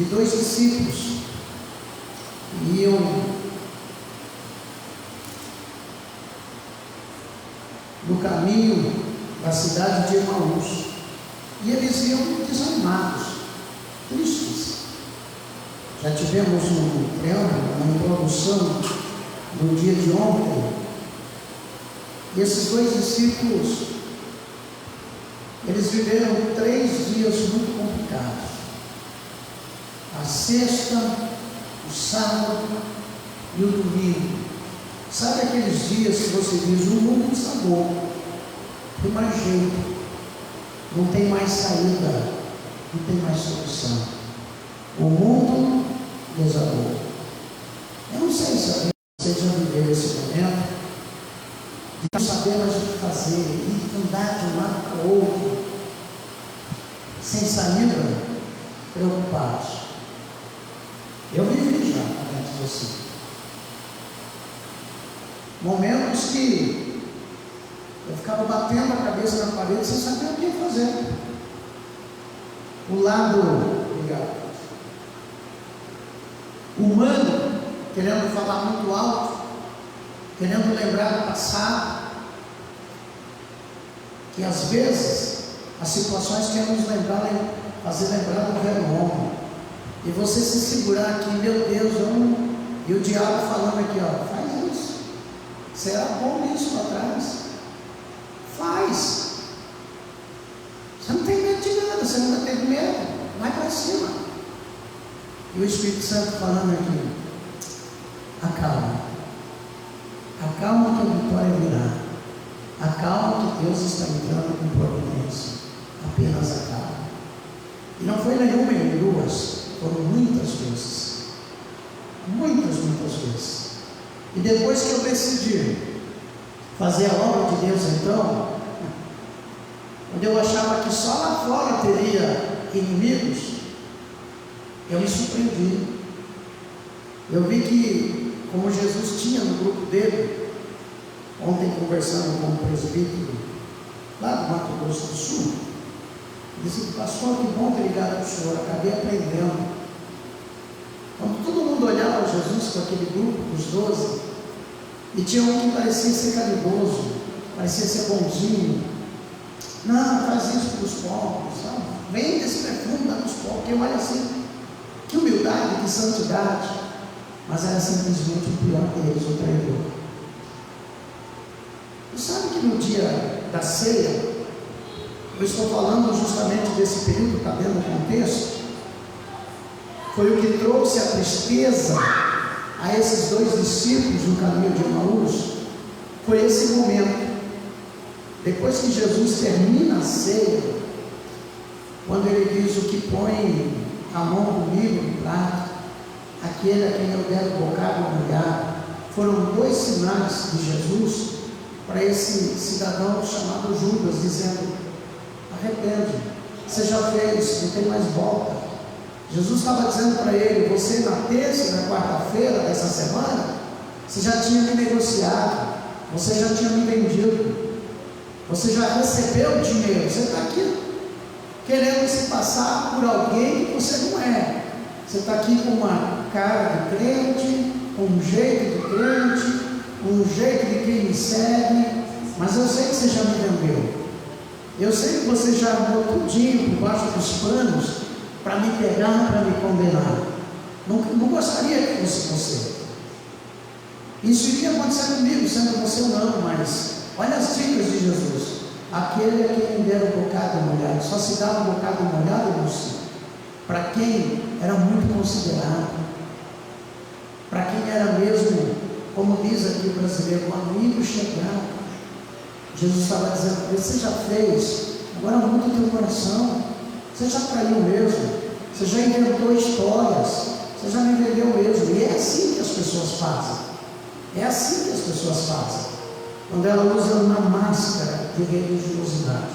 de 2 discípulos que iam no caminho da cidade de Emaús, e eles iam desanimados, tristes. Já tivemos um preâmbulo, uma introdução no dia de ontem, e esses 2 discípulos, eles viveram 3 dias muito complicados. A sexta, o sábado e o domingo. Sabe aqueles dias que você diz, o mundo desabou, não tem mais jeito, não tem mais saída, não tem mais solução. O mundo desabou. Eu não sei se você já viveu esse momento de não saber mais o que fazer e andar de um lado para o outro, sem saída, preocupados. Eu vivi já antes de você. Momentos que eu ficava batendo a cabeça na parede sem saber o que fazer. O lado, obrigado, humano, querendo falar muito alto, querendo lembrar do passado, que às vezes as situações querem nos lembrar, fazer lembrar do velho homem, e você se segurar aqui, meu Deus, eu não, e o diabo falando aqui, ó, faz isso, será bom isso lá atrás, faz, você não tem medo de nada, você nunca teve medo, vai para cima. E o Espírito Santo falando aqui, acalma que a vitória virá, acalma que Deus está entrando com providência, apenas acalma. E não foi nenhuma nem 2, foram muitas vezes, muitas vezes. E depois que eu decidi fazer a obra de Deus, então, quando eu achava que só lá fora teria inimigos, eu me surpreendi. Eu vi que, como Jesus tinha no grupo dele, ontem conversando com o presbítero lá do Mato Grosso do Sul, disse, pastor, que bom ter ligado para o senhor, acabei aprendendo. Quando todo mundo olhava Jesus com aquele grupo dos 12, e tinha um que parecia ser caridoso, parecia ser bonzinho, não, faz isso para os pobres, sabe? Vende esse perfume, dá para os pobres, porque olha assim, que humildade, que santidade, mas era simplesmente o pior deles, o traidor. E sabe que no dia da ceia, eu estou falando justamente desse período, está dentro do contexto, foi o que trouxe a tristeza a esses 2 discípulos no caminho de Emaús, foi esse momento, depois que Jesus termina a ceia, quando ele diz, o que põe a mão comigo no prato, aquele a quem eu der o bocado molhado, foram 2 sinais de Jesus para esse cidadão chamado Judas, dizendo, arrepende, você já fez, não tem mais volta. Jesus estava dizendo para ele, você na terça e na quarta-feira dessa semana, você já tinha me negociado, você já tinha me vendido, você já recebeu o dinheiro, você está aqui querendo se passar por alguém que você não é. Você está aqui com uma cara de crente, com um jeito de crente, com um jeito de quem me segue, mas eu sei que você já me vendeu, eu sei que você já andou tudinho por baixo dos panos para me pegar, para me condenar. Não gostaria que fosse você. Isso iria acontecer comigo, sendo você ou não, mas olha as dicas de Jesus. Aquele a quem me der um bocado molhado, só se dá um bocado molhado, moço, para quem era muito considerado, para quem era mesmo, como diz aqui o brasileiro, um amigo chegado. Jesus estava dizendo, você já fez, agora muda o teu coração. Você já traiu mesmo, você já inventou histórias, você já me vendeu mesmo. E é assim que as pessoas fazem, é assim que as pessoas fazem, quando ela usa uma máscara de religiosidade.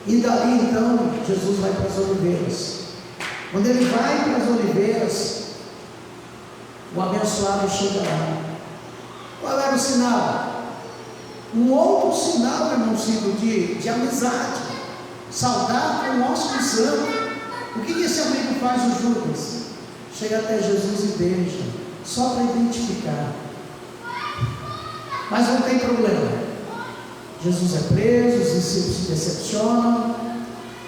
E dali então, Jesus vai para as oliveiras. Quando ele vai para as oliveiras, o abençoado chega lá. Qual era o sinal? Um outro sinal, irmãozinho, de amizade, saudar com o nosso santo. O que esse amigo faz, o Judas? Chega até Jesus e beija, só para identificar. Mas não tem problema. Jesus é preso, os discípulos se decepcionam,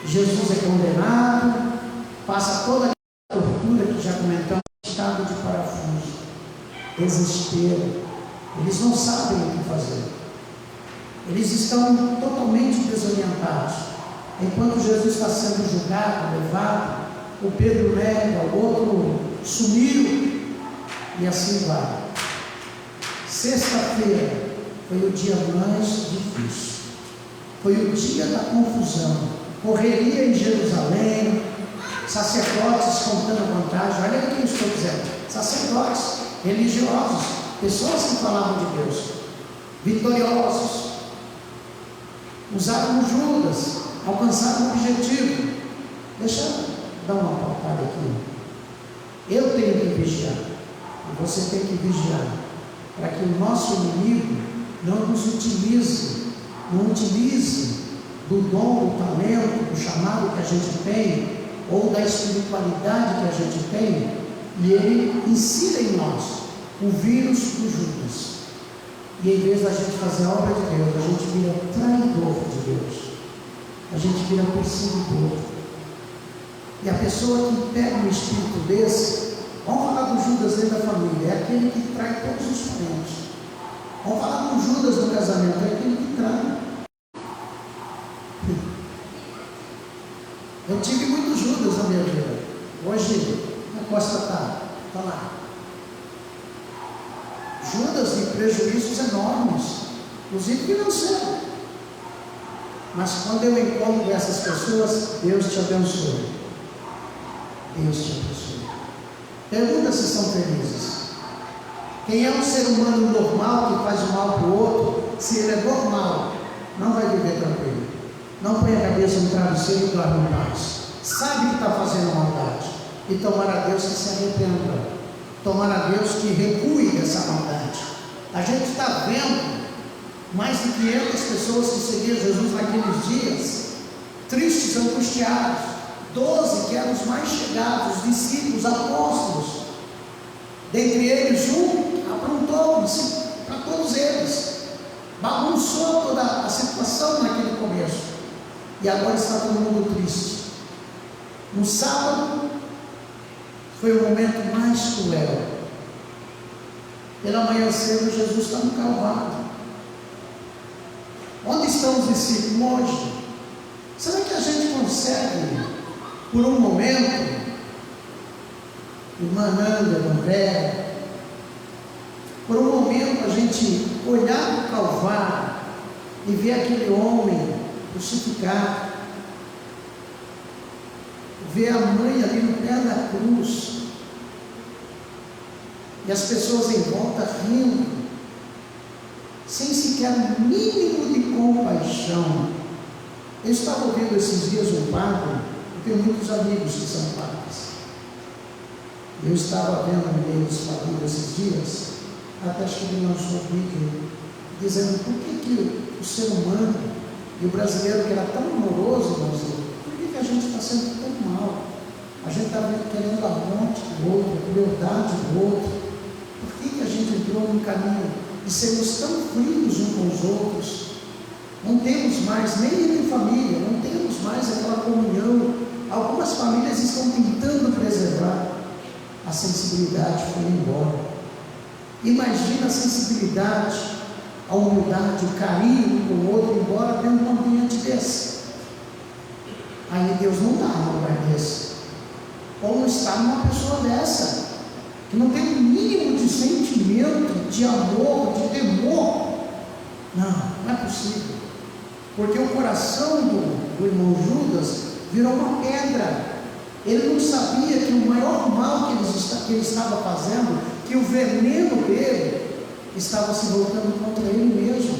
Jesus é condenado, passa toda a tortura que já comentamos, estado de parafuso, desespero. Eles não sabem o que fazer. Eles estão totalmente desorientados. Enquanto Jesus está sendo julgado, levado, o Pedro nega, o outro sumiu, e assim vai. Sexta-feira foi o dia mais difícil, foi o dia da confusão, correria em Jerusalém, sacerdotes contando vantagem. Olha o que eu estou dizendo: sacerdotes religiosos, pessoas que falavam de Deus, vitoriosos, usaram Judas, alcançaram o objetivo. Deixa eu dar uma pautada aqui. Eu tenho que vigiar, e você tem que vigiar, para que o nosso inimigo não nos utilize, não utilize do dom, do talento, do chamado que a gente tem, ou da espiritualidade que a gente tem, e ele insira em nós o vírus do Judas. E em vez da gente fazer a obra de Deus, a gente vira traidor de Deus, a gente vira perseguidor. E a pessoa que pega um espírito desse, vamos falar do Judas dentro da família, é aquele que trai todos os parentes. Vamos falar do Judas no casamento, é aquele que trai. Eu tive muitos Judas na minha vida. Hoje a Costa está lá. Judas de prejuízos enormes, inclusive financeiros. Mas quando eu encontro essas pessoas, Deus te abençoe. Deus te abençoe. Pergunta se são felizes. Quem é um ser humano normal que faz o mal para o outro, se ele é normal, não vai viver tranquilo. Não põe a cabeça no travesseiro e dorme em paz. Sabe que está fazendo maldade. E tomar a Deus que se arrependa. Tomar a Deus que recue dessa maldade. A gente está vendo mais de 500 pessoas que seguiam Jesus naqueles dias, tristes, angustiados. 12 que eram os mais chegados, os discípulos, apóstolos. Dentre eles, um aprontou para todos eles, bagunçou toda a situação naquele começo. E agora está todo mundo triste. No sábado, foi o momento mais cruel. Pela manhã cedo, Jesus está no Calvário. Onde estão os discípulos hoje? Será que a gente consegue, por um momento, irmã Nanda, André, por um momento a gente olhar para o Calvário e ver aquele homem crucificado, ver a mãe ali no pé da cruz, e as pessoas em volta rindo, sem sequer um mínimo de compaixão. Eu estava ouvindo esses dias um padre, eu tenho muitos amigos que são padres, eu estava vendo eles falando esses dias, até acho que ele lançou um vídeo, dizendo por que o ser humano e o brasileiro, que era tão amoroso, irmãozinho, por que a gente está sendo tão mal? A gente está querendo a morte do outro, a crueldade do outro. Por que a gente entrou num caminho de sermos tão frios uns com os outros? Não temos mais, nem entre família, não temos mais aquela comunhão. Algumas famílias estão tentando preservar. A sensibilidade foi embora. Imagina a sensibilidade, a humildade, o carinho um com o outro, embora dentro de um ambiente desse. Aí Deus não dá um lugar desse. Como está numa pessoa dessa, que não tem o mínimo de sentimento, de amor, de temor? Não é possível. Porque o coração do irmão Judas virou uma pedra. Ele não sabia que o maior mal que ele estava fazendo, que o veneno dele estava se voltando contra ele mesmo.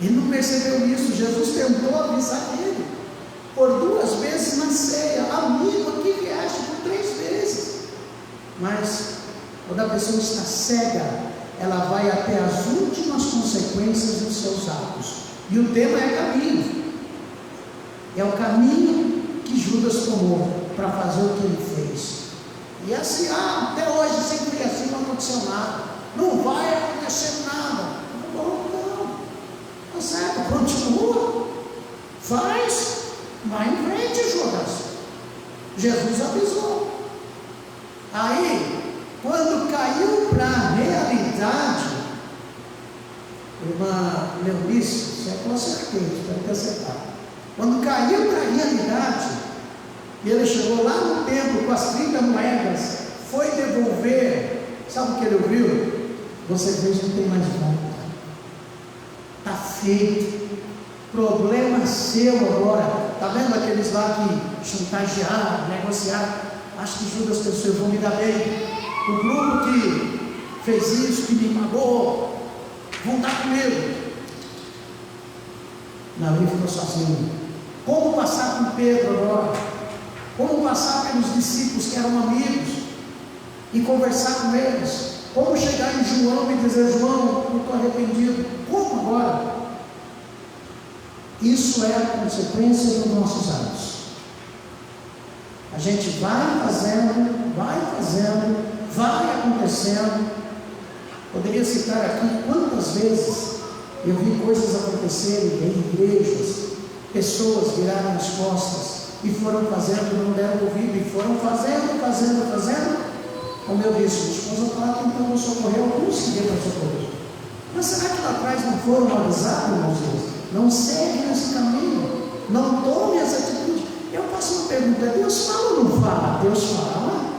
Ele não percebeu isso. Jesus tentou avisar ele por 2 vezes na ceia: amigo, aqui vieste por 3 vezes. Mas quando a pessoa está cega, ela vai até as últimas consequências dos seus atos. E o tema é caminho. É o caminho que Judas tomou. para fazer o que ele fez. E assim, até hoje sempre assim, não aconteceu nada. Não vai acontecer nada. Não. Tá certo, continua. Faz, vai em frente, Judas. Jesus avisou. Aí, quando caiu para a realidade, irmã Leonice, você é com certeza, espero que acertar. Quando caiu para a realidade, e ele chegou lá no templo com as 30 moedas, foi devolver, sabe o que ele ouviu? Você fez, não tem mais volta. Está feito. Problema seu agora. Está vendo aqueles lá que chantagearam, negociaram? Acho que Judas pensou, eu vou me dar bem. O grupo que fez isso, que me pagou, vão dar comigo. Não, ele ficou sozinho. Como passar com Pedro agora? Como passar pelos discípulos que eram amigos e conversar com eles? Como chegar em João e dizer, João, eu estou arrependido? Como agora? Isso é a consequência dos nossos atos. A gente vai fazendo, vai acontecendo. Poderia citar aqui quantas vezes eu vi coisas acontecerem em igrejas, pessoas viraram as costas e foram fazendo, não deram ouvido, e foram fazendo. Como eu disse, minha esposa estava tentando socorrer alguns que deram socorrer. Mas será que lá atrás não foram avisados, irmãos? Não segue nesse caminho, não tome essa atitude. Eu faço uma pergunta: Deus fala ou não fala? Deus fala.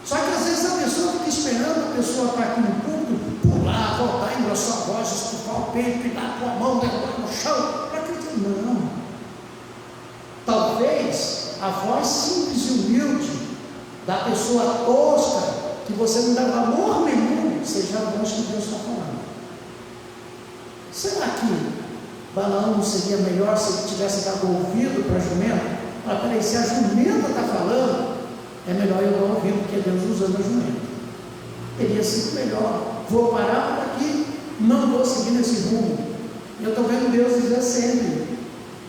Só que às vezes a pessoa fica esperando a pessoa estar aqui no culto, pular, voltar, engrossar a voz, estufar o peito, pinar com a mão, derrubar no chão. Para acreditar? Não. Talvez a voz simples e humilde da pessoa tosca, que você não dá valor nenhum, seja a voz que Deus está falando. Será que Balaão não seria melhor se ele tivesse dado ouvido para a jumenta? Ah, peraí, se a jumenta está falando, é melhor eu dar ouvido, porque Deus usando a jumenta. Teria sido melhor. Vou parar por aqui, não vou seguir nesse rumo. Eu estou vendo Deus dizer sempre: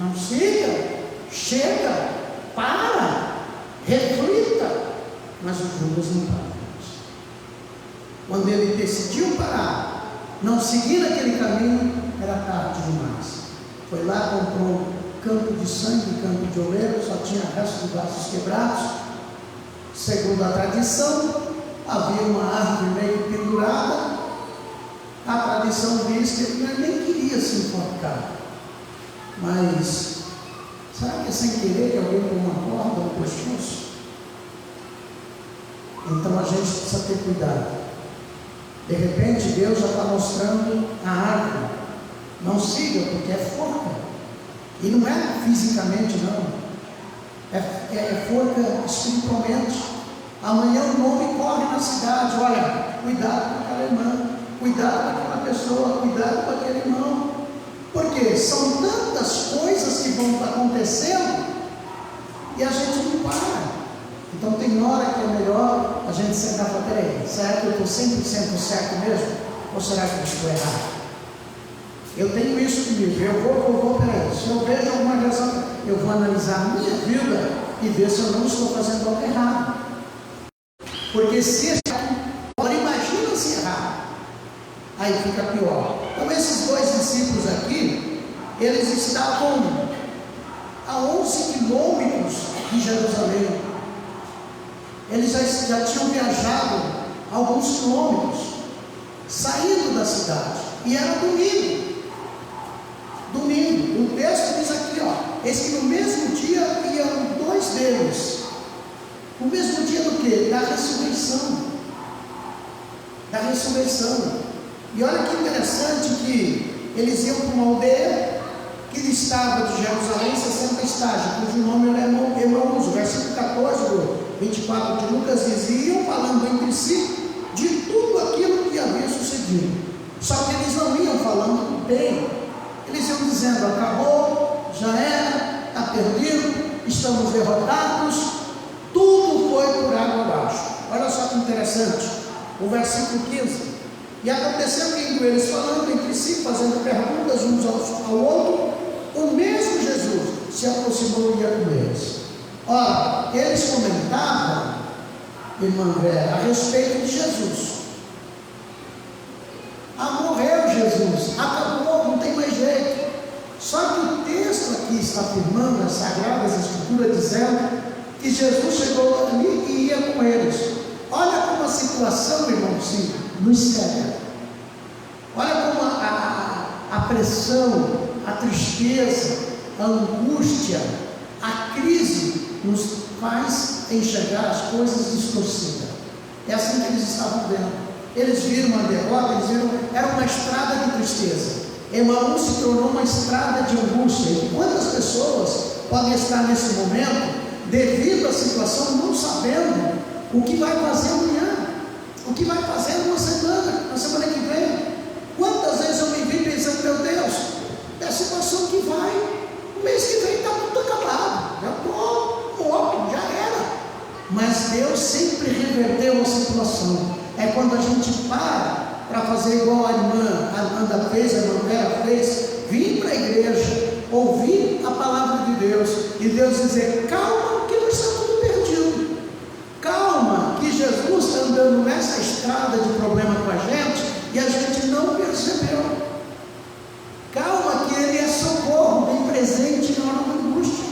não siga, chega, para, reflita. Mas o Judas não para. Quando ele decidiu parar, não seguir naquele caminho, era tarde demais. Foi lá, comprou campo de sangue, campo de oleiro, só tinha resto de braços quebrados. Segundo a tradição, havia uma árvore meio pendurada. A tradição diz que ele nem queria se enforcar. Mas será que é sem querer que alguém com uma corda no pescoço? Então a gente precisa ter cuidado. De repente Deus já está mostrando a árvore. Não siga, porque é forca. E não é fisicamente, não. É forca espiritualmente. Amanhã o nome corre na cidade. Olha, cuidado com aquela irmã, cuidado com aquela pessoa, cuidado com aquele irmão. Porque são tantas coisas que vão acontecendo e a gente não para. Então tem hora que é melhor a gente sentar e falar: peraí, será que eu estou 100% certo mesmo? Ou será que eu estou errado? Eu tenho isso comigo, peraí, se eu vejo alguma razão, eu vou analisar a minha vida e ver se eu não estou fazendo algo errado. Porque se agora imagina se errar, aí fica pior. Então esses dois discípulos aqui, eles estavam a 11 quilômetros de Jerusalém. Eles já tinham viajado alguns quilômetros, saído da cidade, e era domingo. O texto diz aqui, eis que no mesmo dia iam dois deles. No mesmo dia do quê? Da ressurreição. E olha que interessante que eles iam para uma aldeia que distava de Jerusalém 60 estágios, cujo nome era Emaús. O versículo 14 do 24 de Lucas diziam, falando entre si, de tudo aquilo que havia sucedido. Só que eles não iam falando bem. Eles iam dizendo: acabou, já era, está perdido, estamos derrotados, tudo foi por água abaixo. Olha só que interessante, o versículo 15: e aconteceu que indo eles falando entre si, fazendo perguntas uns ao outro, o mesmo Jesus se aproximou e ia com eles. Ora, eles comentavam, irmã Vera, a respeito de Jesus. Morreu Jesus, acabou, não tem mais jeito. Só que o texto aqui está afirmando, as Sagradas Escrituras, dizendo que Jesus chegou ali e ia com eles. Olha como a situação, irmãos, nos cega. Olha como a pressão, a tristeza, a angústia, a crise nos faz enxergar as coisas distorcidas. É assim que eles estavam vendo. Eles viram uma derrota, eles viram, era uma estrada de tristeza. Emaús se tornou uma estrada de angústia. E quantas pessoas podem estar nesse momento, devido à situação, não sabendo o que vai fazer amanhã, o que vai fazer na semana que vem? Quantas vezes eu me vi pensando, meu Deus, é a situação que vai, o mês que vem está tudo acabado, já estou morto, já era. Mas Deus sempre reverteu a situação. É quando a gente para fazer igual a irmã Amanda fez, a irmã Vera fez, vir para a igreja, ouvir a palavra de Deus, e Deus dizer, calma que não está tudo perdido, calma que Jesus está andando nessa estrada de problema com a gente, e a gente não percebeu, calma que Ele é socorro, bem presente na hora da angústia.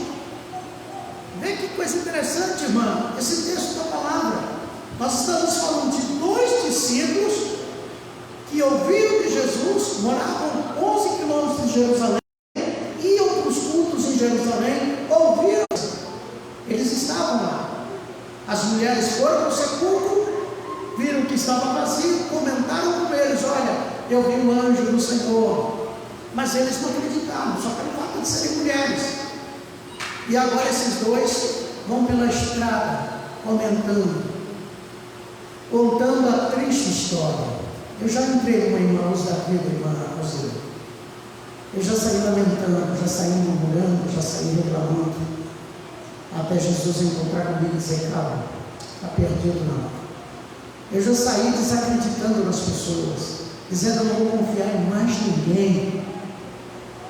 Vê que coisa interessante, irmã, esse texto da palavra. Nós estamos falando de dois discípulos que ouviram de Jesus, moravam 11 quilômetros de Jerusalém, iam para os cultos em Jerusalém, ouviram, eles estavam lá. As mulheres foram para o sepulcro, viram que estava vazio, comentaram com eles, olha, eu vi um anjo do Senhor, mas eles não acreditaram, só pelo fato de serem mulheres. E agora esses dois vão pela estrada, contando a triste história. Eu já entrei com irmãos da vida, irmã Roseli. Eu já saí lamentando, já saí murmurando, já saí reclamando, até Jesus encontrar comigo e dizer, calma, está perdido não. Eu já saí desacreditando nas pessoas, dizendo, eu não vou confiar em mais ninguém,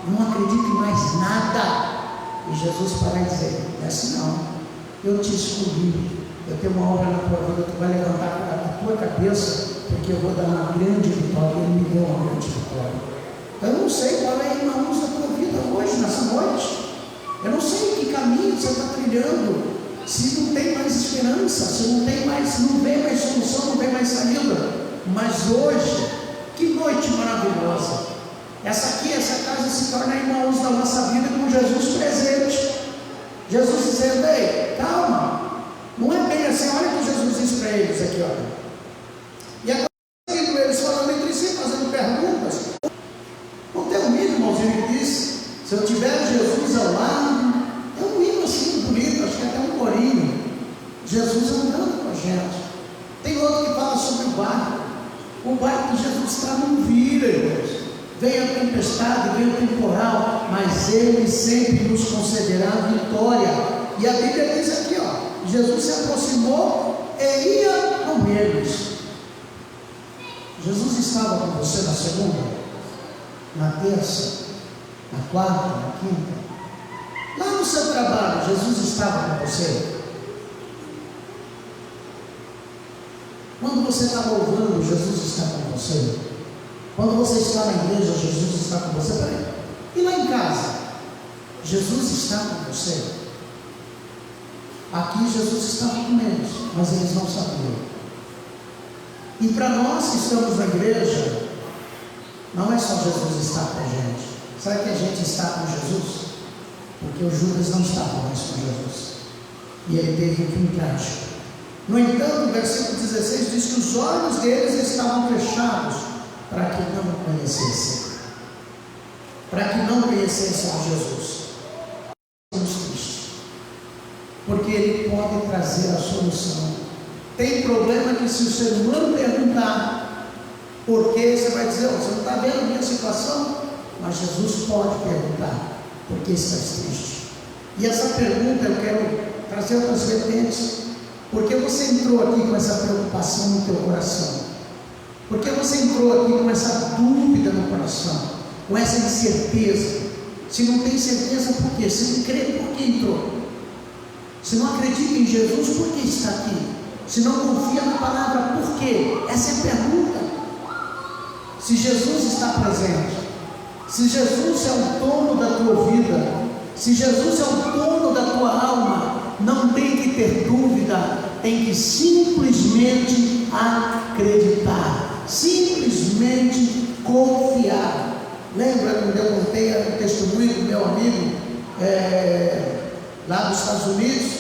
não acredito em mais nada. E Jesus para e dizer, não é assim não, eu te escolhi, eu tenho uma obra na tua vida, tu vai levantar a tua cabeça, porque eu vou dar uma grande vitória. Ele me deu uma grande vitória. Eu não sei qual é a irmãos da tua vida hoje, nessa noite. Eu não sei que caminho você está trilhando, se não tem mais esperança, se não tem mais, não tem mais solução, não tem mais saída. Mas hoje, que noite maravilhosa! Essa casa se torna irmãos da nossa vida com Jesus presente. Jesus dizendo, ei, calma. Não é bem assim, olha o que Jesus diz para eles aqui, olha. E agora, eles falando entre si, fazendo perguntas. Não tem um hino, irmãozinho, que diz, se eu tiver Jesus ao lado, é um hino assim, bonito, acho que até um corinho. Jesus andando com a gente. Tem outro que fala sobre o barco de Jesus está não vira, irmãos. Vem a tempestade, vem o temporal, mas Ele sempre nos concederá vitória. E a Bíblia diz aqui, ó, Jesus se aproximou e ia com eles. Jesus estava com você na segunda, na terça, na quarta, na quinta. Lá no seu trabalho, Jesus estava com você. Quando você está louvando, Jesus está com você. Quando você está na igreja, Jesus está com você. Peraí. E lá em casa, Jesus está com você. Aqui Jesus estava com eles, mas eles não sabiam. E para nós que estamos na igreja, não é só Jesus estar com a gente. Sabe que a gente está com Jesus? Porque os Judas não estavam mais com Jesus. E ele teve um fim trágico. No entanto, o versículo 16 diz que os olhos deles estavam fechados para que não o conhecessem. Para que não conhecessem a Jesus. Porque Ele pode trazer a solução. Tem problema que se o ser humano perguntar, porque você vai dizer, você não está vendo a minha situação? Mas Jesus pode perguntar, porque estás triste. E essa pergunta eu quero trazer outras vertentes. Porque você entrou aqui com essa preocupação no teu coração? Porque você entrou aqui com essa dúvida no coração? Com essa incerteza? Se não tem certeza, por quê? Se não crê, por que entrou? Se não acredita em Jesus, por que está aqui? Se não confia na palavra, por quê? Essa é a pergunta. Se Jesus está presente, se Jesus é o dono da tua vida, se Jesus é o dono da tua alma, não tem que ter dúvida, tem que simplesmente acreditar, simplesmente confiar. Lembra quando eu contei o testemunho do meu amigo lá dos Estados Unidos?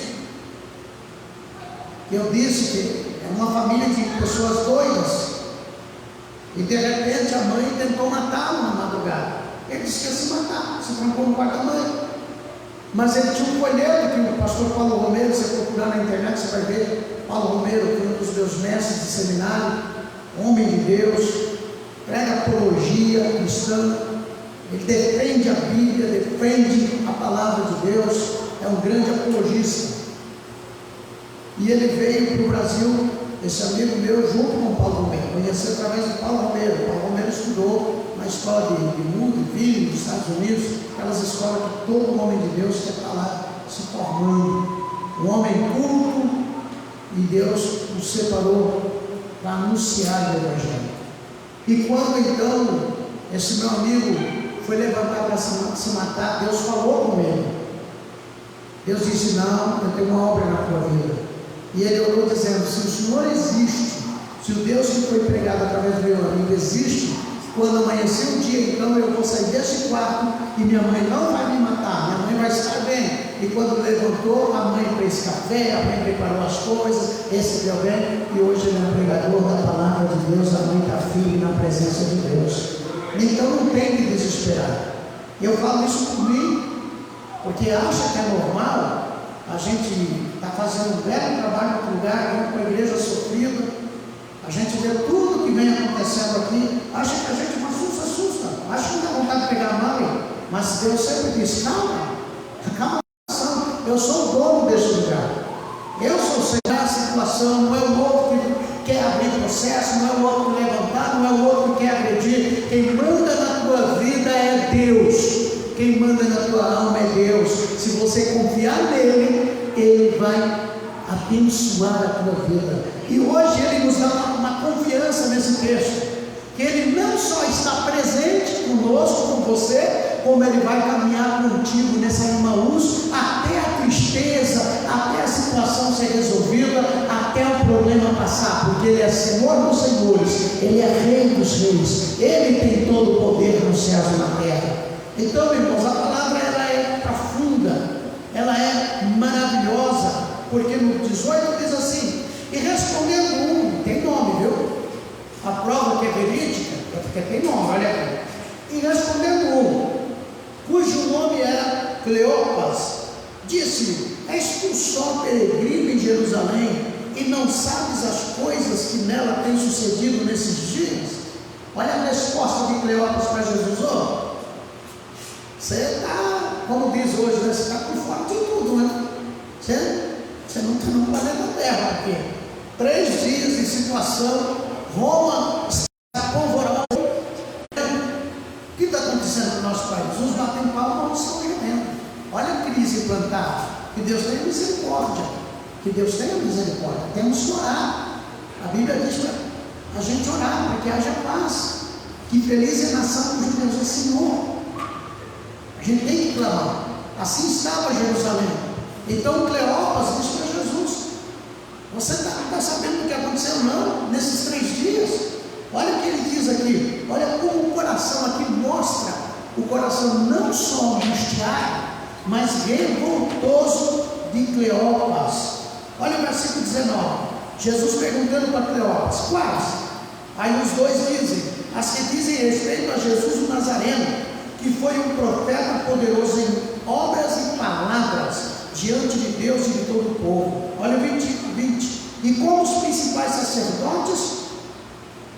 Eu disse que é uma família de pessoas doidas, e de repente a mãe tentou matá-lo na madrugada. Ele disse que ia se matar, se trancou no quarto da mãe. Mas ele tinha um folheto que o pastor Paulo Romero, você procurar na internet, você vai ver. Paulo Romero foi um dos meus mestres de seminário, homem de Deus, prega apologia cristã, ele defende a Bíblia, defende a palavra de Deus, é um grande apologista. E ele veio para o Brasil, esse amigo meu, junto com o Paulo Romero, conheceu através do Paulo Romero. O Paulo Romero estudou na escola de mundo, filho, nos Estados Unidos, aquelas escolas que todo homem de Deus quer estar lá se formando. Um homem culto, e Deus nos separou para anunciar o Evangelho. E quando então esse meu amigo foi levantar para se matar, Deus falou com ele. Deus disse: não, eu tenho uma obra na tua vida. E ele orou dizendo: se o Senhor existe, se o Deus que foi pregado através do meu amigo existe, quando amanhecer o dia, então eu vou sair desse quarto e minha mãe não vai me matar, minha mãe vai estar bem. E quando levantou, a mãe fez café, a mãe preparou as coisas, recebeu bem, e hoje ele é um pregador da palavra de Deus, a mãe está firme na presença de Deus. Então não tem que desesperar. Eu falo isso por mim, porque acha que é normal a gente está fazendo um belo trabalho em outro lugar, indo para a igreja sofrida, a gente vê tudo que vem acontecendo aqui, acha que a gente se assusta, acha que não dá vontade de pegar a mão, mas Deus sempre diz: calma, calma, eu sou o dono desse lugar, eu sou o Senhor da situação, não é o outro que quer abrir processo, não é o outro que levantar, não é o outro que quer agredir. Quem manda na tua vida é Deus. Quem manda na tua alma é Deus. Se você confiar nele, ele vai abençoar a tua vida. E hoje ele nos dá uma confiança nesse texto, que ele não só está presente conosco, com você, como ele vai caminhar contigo nessa Emaús, até a tristeza, até a situação ser resolvida, até o problema passar, porque ele é Senhor dos senhores, ele é Rei dos reis, ele tem todo o poder nos céus e na terra. Então, irmãos, a palavra ela é profunda, ela é maravilhosa, porque no 18 diz assim: e respondendo tem nome, viu? A prova que é verídica, é porque tem nome, olha aqui. E respondendo cujo nome era Cleopas, disse-lhe: és tu só peregrino em Jerusalém, e não sabes as coisas que nela têm sucedido nesses dias? Olha a resposta de Cleopas para Jesus: você está, como diz hoje, né? Você está por fora de tudo, né? Você não está no planeta Terra aqui. 3 dias de situação, Roma está polvorosa. O que está acontecendo no nosso país? Uns batem palma, outros estão perdendo. Olha a crise implantada. Que Deus tenha misericórdia. Que Deus tenha misericórdia. Temos que orar. A Bíblia diz para a gente orar, para que haja paz. Que feliz é a nação cujo Deus é Senhor. A gente tem que clamar. Assim estava Jerusalém. Então Cleopas disse para Jesus: você está sabendo o que aconteceu? Não, nesses 3 dias. Olha o que ele diz aqui. Olha como o coração aqui mostra o coração não só angustiado, mas revoltoso de Cleopas. Olha o versículo 19. Jesus perguntando para Cleopas: quais? Aí os dois dizem: as que dizem respeito a Jesus o Nazareno, que foi um profeta poderoso em obras e palavras diante de Deus e de todo o povo. Olha o 20. E como os principais sacerdotes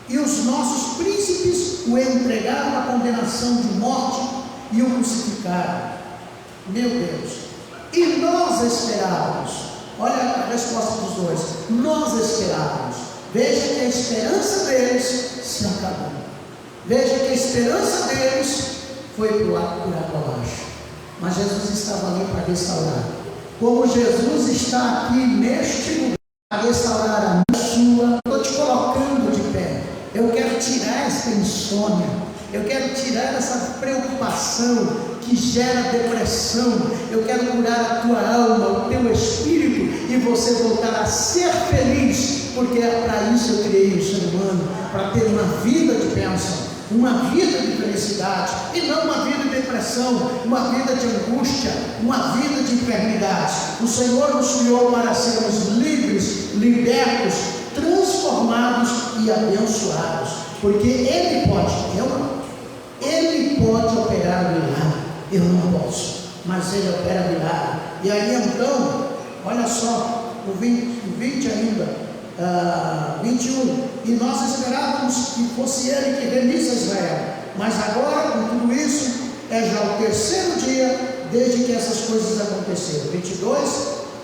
e os nossos príncipes o entregaram à condenação de morte e o crucificaram. Meu Deus. E nós esperávamos. Olha a resposta dos dois. Nós esperávamos. Veja que a esperança deles se acabou. Veja que a esperança deles foi por água abaixo. Mas Jesus estava ali para restaurar. como Jesus está aqui neste lugar, a restaurar a minha sua, estou te colocando de pé. Eu quero tirar essa insônia, eu quero tirar essa preocupação que gera depressão. Eu quero curar a tua alma, o teu espírito, e você voltar a ser feliz, porque é para isso eu criei o ser humano, para ter uma vida de bênção, uma vida de felicidade, e não uma vida de depressão, uma vida de angústia, uma vida de enfermidade. O Senhor nos criou para sermos livres, libertos, transformados e abençoados, porque Ele pode, eu não. Ele pode operar milagre, eu não posso, mas Ele opera milagre. E aí então, olha só, o 20 ainda, 21, e nós esperávamos que fosse Ele que remisse a Israel, mas agora, com tudo isso, é já o terceiro dia desde que essas coisas aconteceram. 22,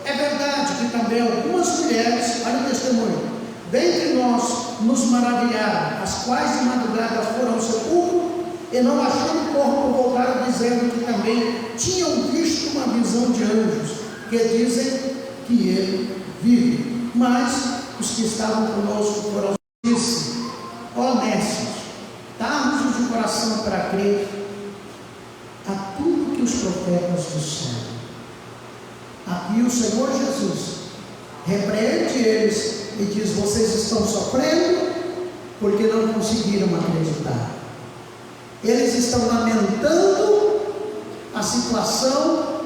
é verdade que também algumas mulheres, olha o testemunho, dentre nós nos maravilharam, as quais de madrugada foram ao sepulcro, e não achando o corpo, voltaram dizendo que também tinham visto uma visão de anjos, que dizem que Ele vive. Mas os que estavam conosco foram honestos, tardos de coração para crer a tudo que os profetas disseram. Aqui o Senhor Jesus repreende eles e diz: vocês estão sofrendo porque não conseguiram acreditar. Eles estão lamentando a situação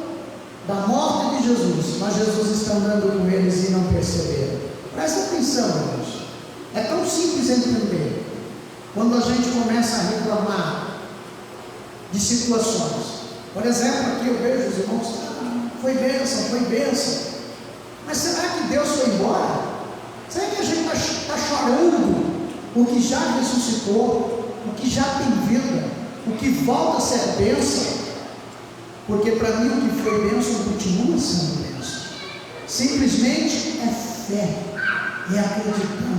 da morte de Jesus, mas Jesus está andando com eles e não perceberam. Presta atenção, irmãos. É tão simples entender. Quando a gente começa a reclamar de situações, por exemplo, aqui eu vejo os irmãos: foi bênção. Mas será que Deus foi embora? Será que a gente está chorando o que já ressuscitou, o que já tem vida, o que volta a ser bênção? Porque para mim o que foi bênção continua sendo bênção. Simplesmente é fé, é acreditar.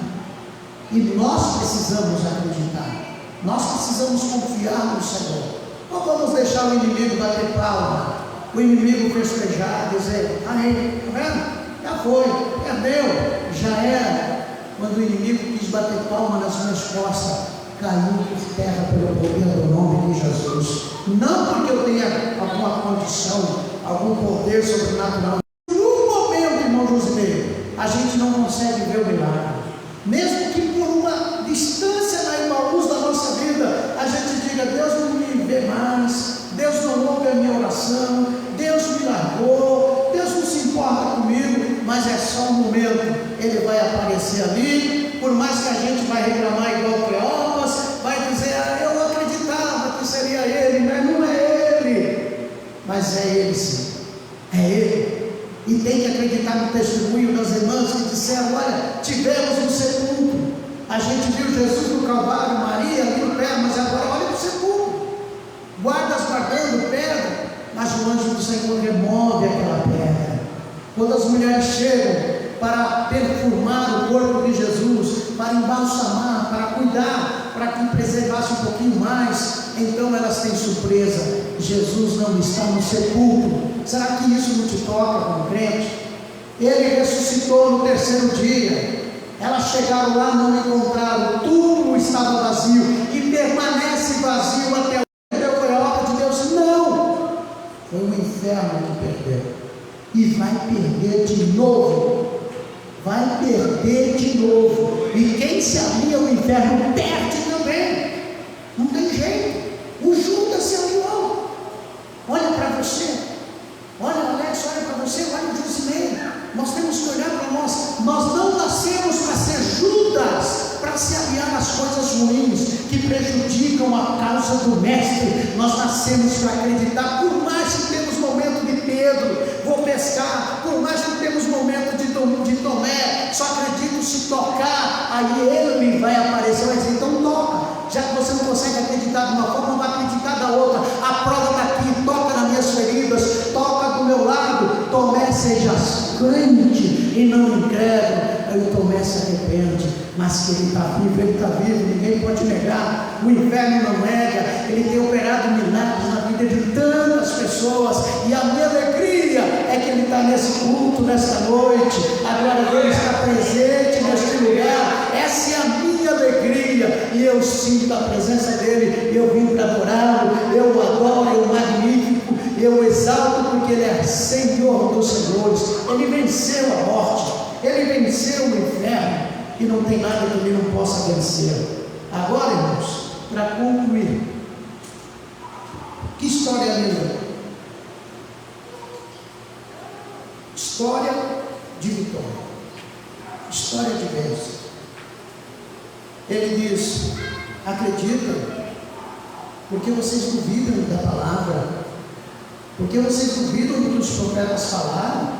E nós precisamos acreditar, nós precisamos confiar no Senhor. Não vamos deixar o inimigo bater palma, o inimigo festejar, dizer: aí, tá vendo? Já foi, perdeu, já era. Quando o inimigo quis bater palma nas minhas costas, caiu por terra pelo poder do nome de Jesus. Não porque eu tenha alguma condição, algum poder sobrenatural. No momento, irmão Josimeiro, a gente não consegue ver o milagre. Mesmo que por uma distância na luz da nossa vida, a gente diga: Deus não me vê mais, Deus não ouve a minha oração, Deus me largou, Deus não se importa comigo. Mas é só um momento, Ele vai aparecer ali. Por mais que a gente vai reclamar igual Cleópas, vai dizer: eu acreditava que seria Ele, mas não é Ele. Mas é Ele sim, é Ele. E tem que acreditar no testemunho das irmãs que disseram: olha, tivemos no sepulcro, a gente viu Jesus no Calvário, Maria ali no pé, mas agora olha para o sepulcro, guardas guardando pedra, mas o anjo do Senhor remove aquela pedra. Quando as mulheres chegam para perfumar o corpo de Jesus, para embalsamar, para cuidar, para que preservasse um pouquinho mais, então elas têm surpresa: Jesus não está no sepulcro. Será que isso não te toca como crente? Ele ressuscitou no terceiro dia. Elas chegaram lá, não encontraram, o túmulo estava vazio e permanece vazio até hoje. Foi a obra de Deus? Não, foi o inferno que perdeu, e vai perder de novo. Vai perder de novo. E quem se alia ao inferno perde também. Não tem jeito. O Judas se aliou. Olha para você. Olha, Alex, olha para você. Olha o Josimeiro. Nós temos que olhar para nós. Nós não nascemos para ser Judas, para se aliar às coisas ruins que prejudicam a causa do Mestre. Nós nascemos para acreditar. Por mais que temos momento de Pedro, vou pescar. Por mais que temos momento de Tomé, só acredito se tocar, aí Ele vai aparecer. Vai dizer: então toca. Já que você não consegue acreditar de uma forma, não vai acreditar da outra. A prova está aqui. Toca nas minhas feridas, toca do meu lado. Tomé, seja crente e não incrédulo. Aí Tomé se arrepende, mas que ele está vivo, ninguém pode negar. O inferno não nega. Ele tem operado milagres na vida de tantas pessoas, e a minha alegria é que Ele está nesse culto, nesta noite. A glória dele está presente neste lugar. Essa é a minha alegria, e eu sinto a presença dele. Eu vim para adorá-lo, eu o adoro, eu o magnifico, eu o exalto, porque ele é Senhor dos senhores. Ele venceu a morte, ele venceu o inferno, e não tem nada que ele não possa vencer. Agora, irmãos, para concluir, que história linda! História de vitória, história de bênção. Ele diz: acreditam, porque vocês duvidam da palavra, porque vocês duvidam do que os profetas falaram.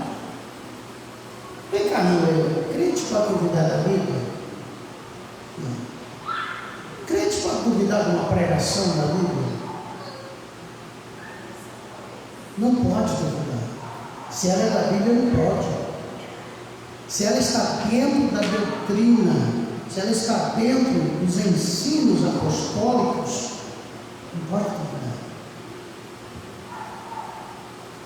Vem cá, meu, crente pode duvidar da Bíblia? Não. Crente pode duvidar de uma pregação da Bíblia? Não pode duvidar. Se ela é da Bíblia, não pode. Se ela está dentro da doutrina, se ela está dentro dos ensinos apostólicos, não pode duvidar.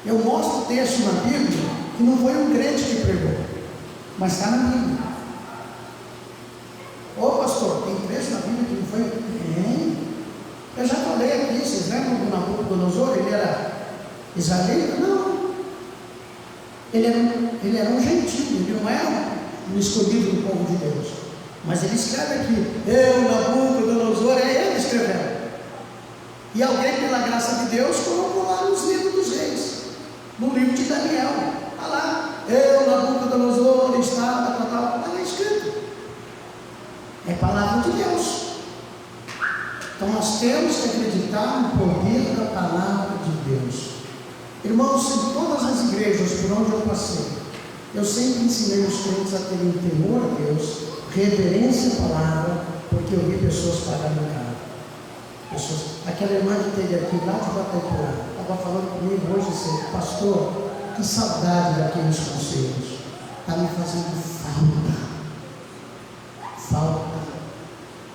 Eu mostro o texto na Bíblia que não foi um crente que pregou, mas está na Bíblia. Ô pastor, tem trecho na Bíblia que não foi? Tem. Eu já falei aqui, vocês lembram do Nabucodonosor? Ele era israelita? Não. Ele era um gentio, ele não era um escolhido do povo de Deus. Mas ele escreve aqui: eu, Nabucodonosor, é ele escrevendo. E alguém, pela graça de Deus, colocou lá nos livros dos reis, no livro de Daniel. Está lá: eu, Nabucodonosor, estava, tal, está escrito. É palavra de Deus. Então nós temos que acreditar no poder da palavra de Deus. Irmãos, em todas as igrejas por onde eu passei, eu sempre ensinei os crentes a terem temor a Deus, reverência à palavra, porque eu vi pessoas pagando caro. Aquela irmã que teve aqui lá de Bataipura estava falando comigo hoje assim: pastor, que saudade daqueles conselhos, está me fazendo falta.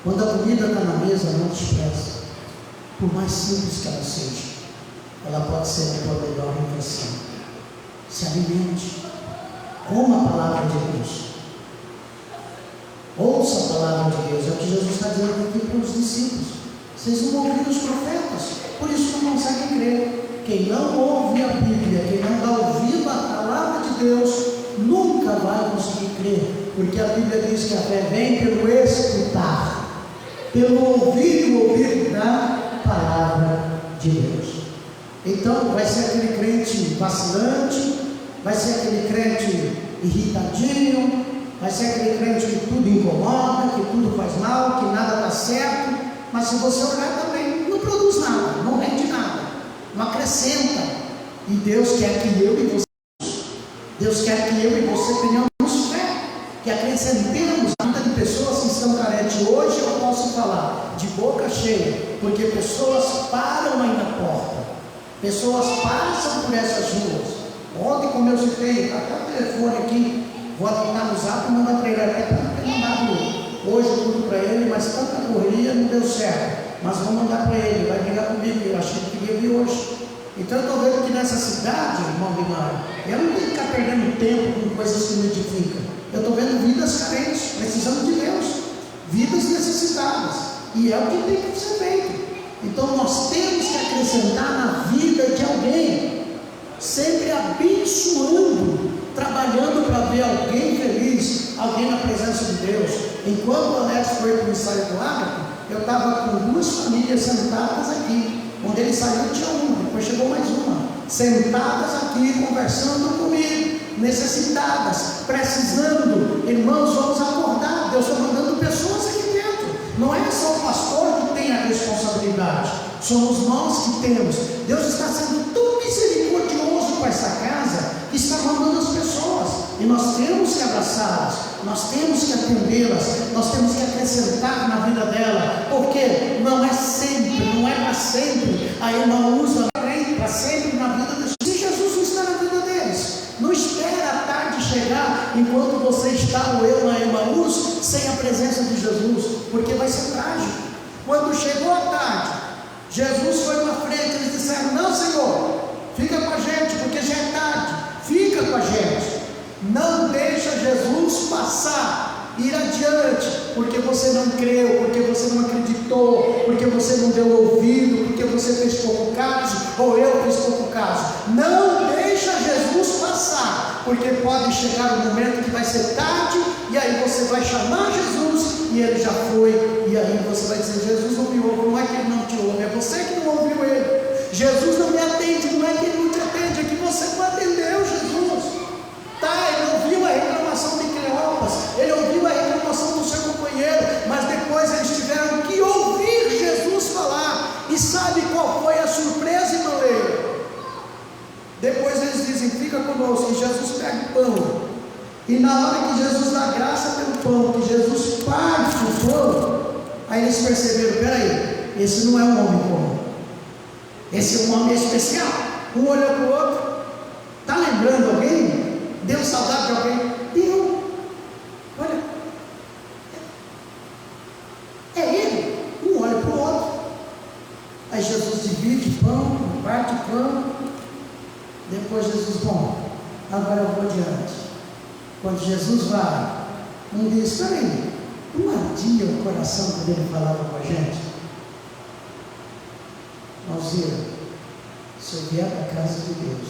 Quando a comida está na mesa, não despreza, por mais simples que ela seja, ela pode ser a tua melhor refeição. Se alimente, coma a palavra de Deus, ouça a palavra de Deus. É o que Jesus está dizendo aqui para os discípulos: vocês não ouviram os profetas, por isso não conseguem crer. Quem não ouve a Bíblia, quem não dá ouvido à palavra de Deus, nunca vai conseguir crer, porque a Bíblia diz que a fé vem pelo escutar, pelo ouvir da palavra de Deus. Então vai ser aquele crente vacilante, vai ser aquele crente irritadinho, vai ser aquele crente que tudo incomoda, que tudo faz mal, que nada dá certo. Mas se você olhar também, não produz nada, não rende nada, não acrescenta. E Deus quer que eu e você tenhamos fé, que acrescentemos a vida de pessoas que estão carentes. Hoje eu posso falar de boca cheia, porque pessoas param aí na porta, pessoas passam por essas ruas. Ontem, como eu citei, até o telefone aqui, vou anotar no zap e mandar para ele, até para ter mandado hoje tudo para ele, mas tanta correria não deu certo. Mas vou mandar para ele, vai ligar comigo, eu acho que ele queria vir hoje. Então eu estou vendo que nessa cidade, irmão Guimarães, eu não tenho que ficar perdendo tempo com coisas que me edificam. Eu estou vendo vidas carentes, precisando de Deus, vidas necessitadas, e é o que tem que ser feito. Então nós temos que acrescentar na vida de alguém, sempre abençoando, trabalhando para ver alguém feliz, alguém na presença de Deus. Enquanto o Alex foi para o ensaio do Ágape, eu estava com duas famílias sentadas aqui. Quando ele saiu tinha uma, depois chegou mais uma, sentadas aqui conversando comigo, necessitadas, precisando. Irmãos, vamos acordar. Deus está mandando pessoas aqui dentro. Não é só o pastor que tem a responsabilidade, somos nós que temos. Deus está sendo tão misericordioso com essa casa, que está mandando as pessoas, e nós temos que abraçá-las, nós temos que atendê-las, nós temos que acrescentar na vida dela, porque não é sempre, não é para sempre. A irmã usa para sempre na vida das pessoas. Se Jesus não está na vida deles, não espera a tarde chegar enquanto você está ou eu na Emaús sem a presença de Jesus, porque vai ser trágico. Quando chegou a tarde, Jesus foi na frente, eles disseram: não, Senhor, fica com a gente, porque já é tarde, fica fica com a gente. Não deixa Jesus passar, ir adiante, porque você não creu, porque você não acreditou, porque você não deu ouvido, porque você fez pouco caso, ou eu fiz pouco caso. Não deixa Jesus passar, porque pode chegar um momento que vai ser tarde, e aí você vai chamar Jesus, e ele já foi, e aí você vai dizer: Jesus não me ouve. Não é que ele não te ouve, é você que não ouviu ele. Jesus não me atende, não é que ele não te atende, é que você não atendeu Jesus. Tá, ele ouviu a reclamação de Cleopas, ele ouviu a reclamação do seu companheiro, mas depois eles tiveram que ouvir Jesus falar. E sabe qual foi a surpresa, irmãoeira? Depois eles dizem: fica conosco. E Jesus pega o pão, e na hora que Jesus dá graça pelo pão, que Jesus parte o pão, aí eles perceberam: peraí, esse não é um homem comum, esse é um homem especial. Um olhou para o outro. Está lembrando alguém? Deu saudade de alguém? Deu. Olha, é ele. Um olha para o outro. Aí Jesus divide o pão, parte o pão. Depois Jesus: bom, agora eu vou adiante. Quando Jesus vai, um diz: peraí, não ardia o coração quando ele falava com a gente? Alzira, se eu vier para a casa de Deus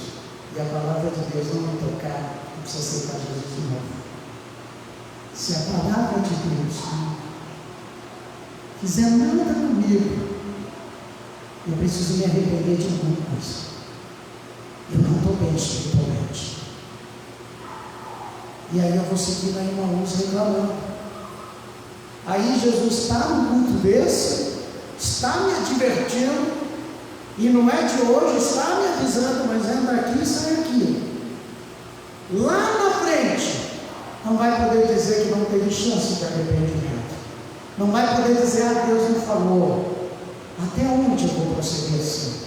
e a palavra de Deus não me tocar, eu preciso aceitar Jesus de novo. Se a palavra de Deus fizer nada comigo, eu preciso me arrepender de alguma coisa. Eu não estou bem espiritualmente. E aí eu vou seguir na Emaús reclamando. Aí Jesus está num culto desse, está me advertindo, e não é de hoje, está me avisando, mas entra aqui e sai aqui. Lá na frente, não vai poder dizer que não teve chance de arrependimento. Não vai poder dizer: ah, Deus me falou. Até onde eu vou prosseguir assim?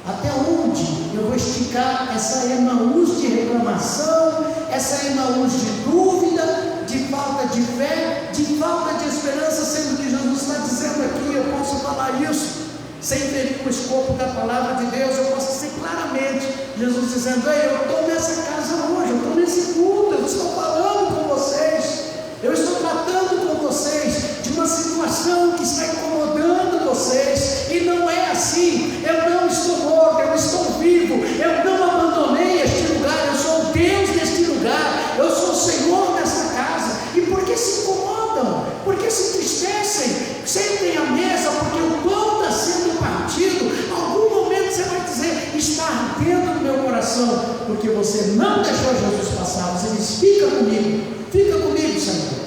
Até onde eu vou esticar essa Emaús de reclamação, essa Emaús de dúvida, de falta de fé, de falta de esperança, sendo que Jesus está dizendo aqui, eu posso falar isso sem ferir o escopo da palavra de Deus, eu posso dizer claramente, Jesus dizendo: ei, eu estou nessa casa hoje, eu estou nesse culto, eu estou falando com vocês, eu estou tratando com vocês de uma situação que está incomodando vocês, e não é assim. Eu não estou morto, eu estou vivo, eu não abandonei este lugar, eu sou o Deus deste lugar, eu sou o Senhor desta casa. E por que se incomodam? Por que se entristecem? Sentem à mesa, porque o pão está sendo partido. Algum momento você vai dizer: está ardendo no meu coração, porque você não deixou Jesus passar. Você diz: fica comigo, Senhor,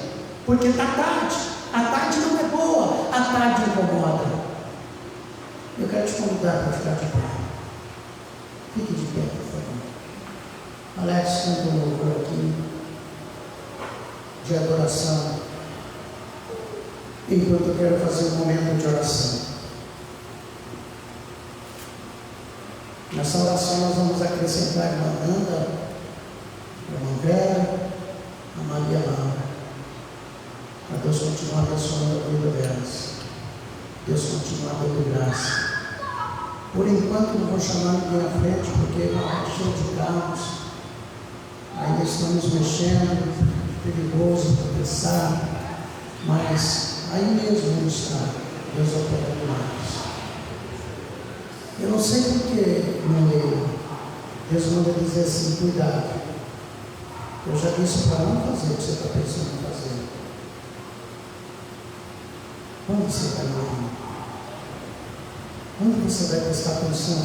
porque está tarde. A tarde não é boa, a tarde incomoda. Eu quero te convidar para ficar de pé. Fique de pé, por favor. Alex, canta um louvor aqui de adoração, enquanto eu quero fazer um momento de oração. Nessa oração nós vamos acrescentar a irmã Nanda, a irmã Vera, a Maria Laura. Para Deus continuar abençoando a vida delas. Deus continuar dando graça. Por enquanto não vou chamar ninguém à frente, porque é cheio de carros. Ainda estamos mexendo, perigoso para pensar, mas aí mesmo não está Deus operando mais. Eu não sei porque, meu leio, Deus manda dizer assim: cuidado, eu já disse para não fazer o que você está pensando em fazer. Quando você vai morrer? Quando você vai prestar atenção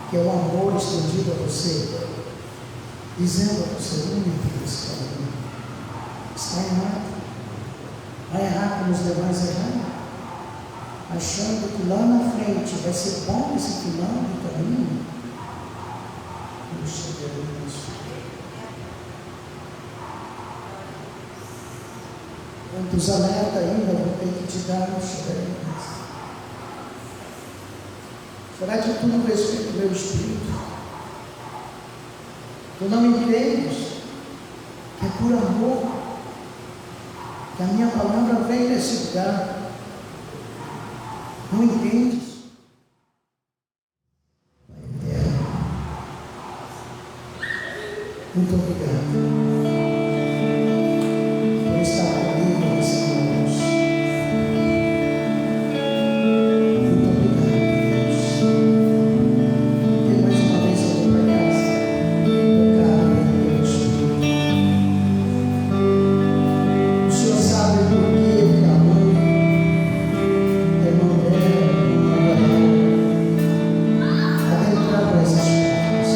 que é o amor estendido a você, dizendo a você: não me fique esse caminho, está errado. Vai errar como os demais erraram, achando que lá na frente vai ser bom esse final do caminho. Puxa Deus, quantos alerta ainda vou ter que te dar no chão? Será que tu não respeita o meu espírito? Tu não entendes que é por amor que a minha palavra vem nesse lugar? Não entendes? Muito obrigado por estar comigo nessa noite. Muito obrigado, Deus. E mais uma vez eu vou para casa. Tocado pelo teu Espírito. O Senhor sabe por que clamou. Adentrar por essas portas.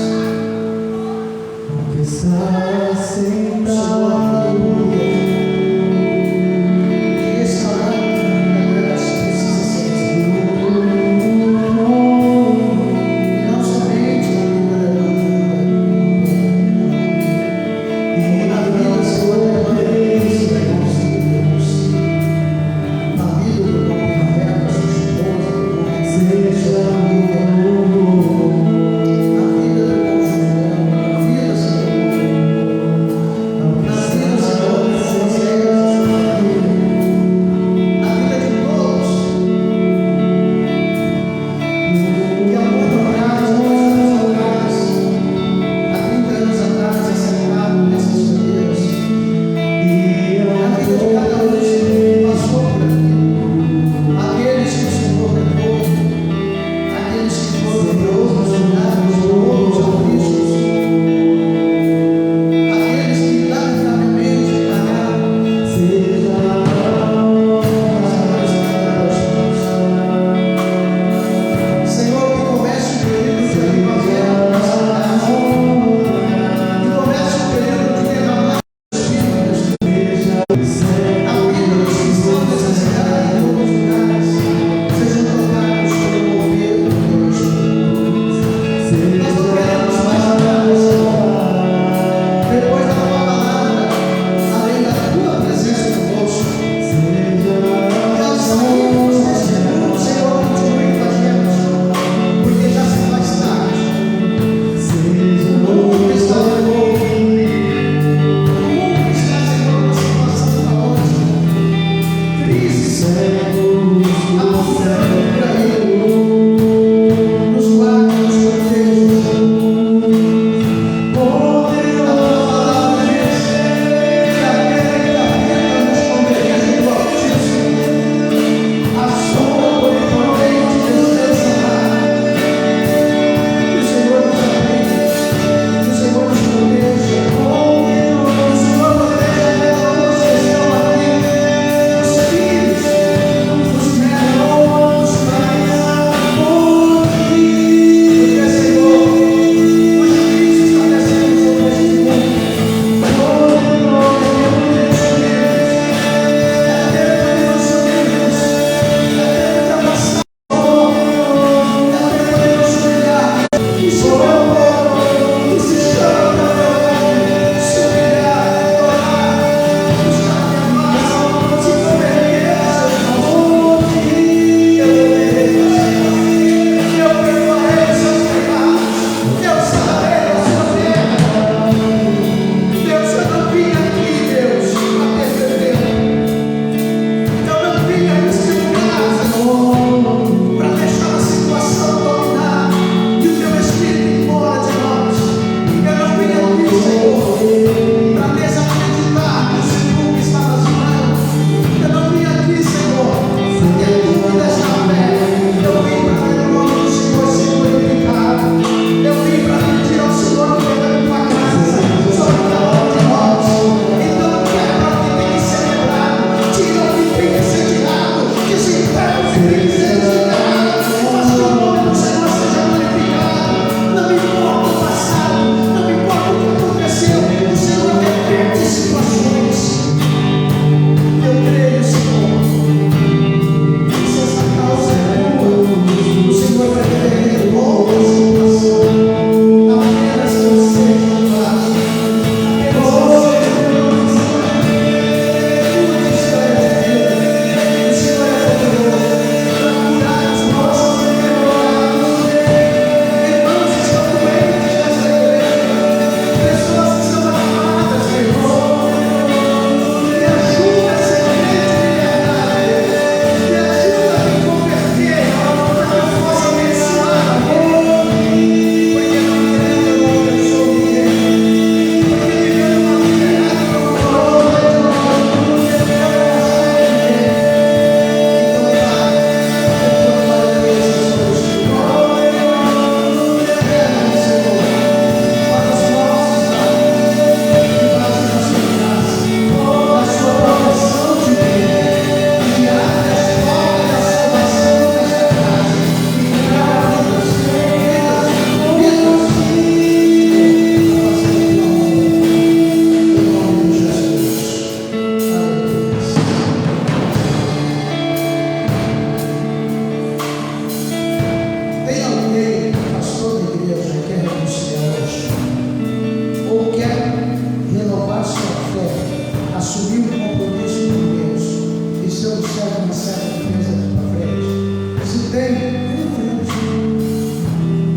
tem, vem à frente.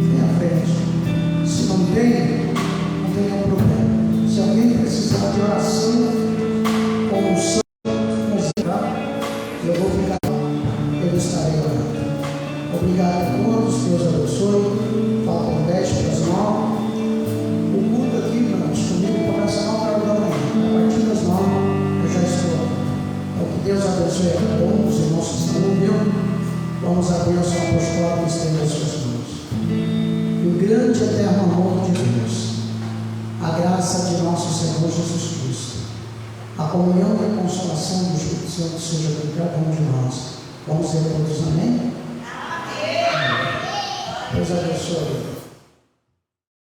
Vem à frente. Se não tem, não tem nenhum problema. Se alguém precisar de oração, com o sangue, eu vou ficar, eu estarei orando. Obrigado a todos, Deus abençoe. Faltam 10 para as 9. O culto aqui, irmãos, comigo começa 9 horas da manhã. A partir das 9 eu já estou. Então, que Deus abençoe a cada um, os irmãos que estão unidos. Vamos a Deus apostólico e estender as suas mãos. E o grande e eterno amor de Deus, a graça de nosso Senhor Jesus Cristo, a comunhão e a consolação do Espírito Santo seja com cada um de nós. Vamos dizer todos amém? Amém. Deus abençoe.